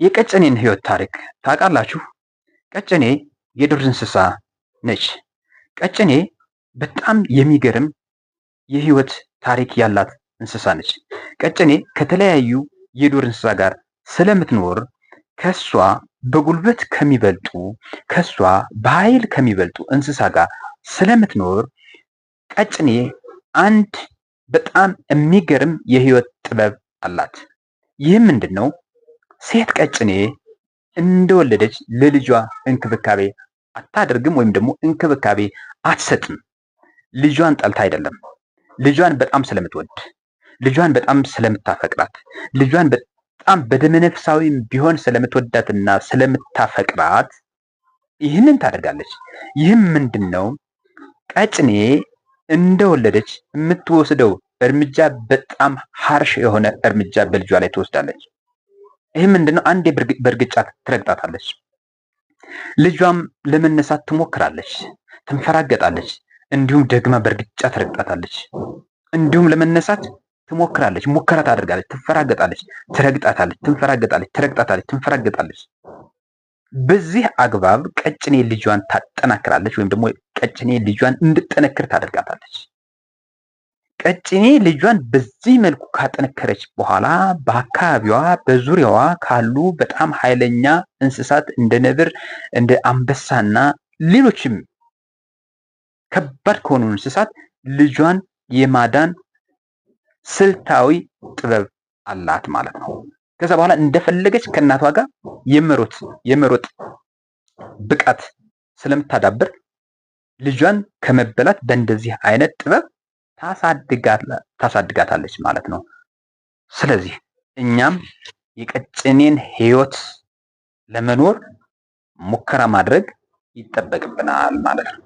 የቀጭኔን ህይወት ታሪክ ታውቃላችሁ? ቀጭኔ የዱር እንስሳ ነች። ቀጭኔ በጣም የሚገርም የህይወት ታሪክ ያላት እንስሳ ነች። ቀጭኔ ከተለያዩ የዱር እንስሳ ጋር ስለምትኖር ከሷ በጉልበት ከሚበልጡ ከሷ በኃይል ከሚበልጡ እንስሳ ጋር ስለምትኖር ቀጭኔ አንድ በጣም የሚገርም የህይወት ጥበብ አላት። ይህም ምንድን ነው? ሴት ቀጭኔ እንደወለደች ለልጇ እንክብካቤ አታደርግም ወይም ደግሞ እንክብካቤ አትሰጥም። ልጇን ጠልታ አይደለም። ልጇን በጣም ስለምትወድ፣ ልጇን በጣም ስለምታፈቅራት፣ ልጇን በጣም በደመነፍሳዊ ቢሆን ስለምትወዳትና ስለምታፈቅራት ይህንን ታደርጋለች። ይህም ምንድን ነው? ቀጭኔ እንደወለደች የምትወስደው እርምጃ በጣም ሀርሽ የሆነ እርምጃ በልጇ ላይ ትወስዳለች። ይህ ምንድነው? አንዴ በእርግጫ ትረግጣታለች። ልጇም ለመነሳት ትሞክራለች፣ ትንፈራገጣለች። እንዲሁም ደግማ በእርግጫ ትረግጣታለች። እንዲሁም ለመነሳት ትሞክራለች፣ ሙከራ ታደርጋለች፣ ትንፈራገጣለች፣ ትረግጣታለች፣ ትንፈራገጣለች፣ ትረግጣታለች፣ ትንፈራገጣለች። በዚህ አግባብ ቀጭኔ ልጇን ታጠናክራለች፣ ወይም ደግሞ ቀጭኔ ልጇን እንድጠነክር ታደርጋታለች። ቀጭኔ ልጇን በዚህ መልኩ ካጠነከረች በኋላ በአካባቢዋ በዙሪያዋ ካሉ በጣም ኃይለኛ እንስሳት እንደ ነብር፣ እንደ አንበሳና ሌሎችም ከባድ ከሆኑ እንስሳት ልጇን የማዳን ስልታዊ ጥበብ አላት ማለት ነው። ከዛ በኋላ እንደፈለገች ከእናቷ ጋር የመሮጥ ብቃት ስለምታዳብር ልጇን ከመበላት በእንደዚህ አይነት ጥበብ ታሳድጋታለች ማለት ነው። ስለዚህ እኛም የቀጭኔን ህይወት ለመኖር ሙከራ ማድረግ ይጠበቅብናል ማለት ነው።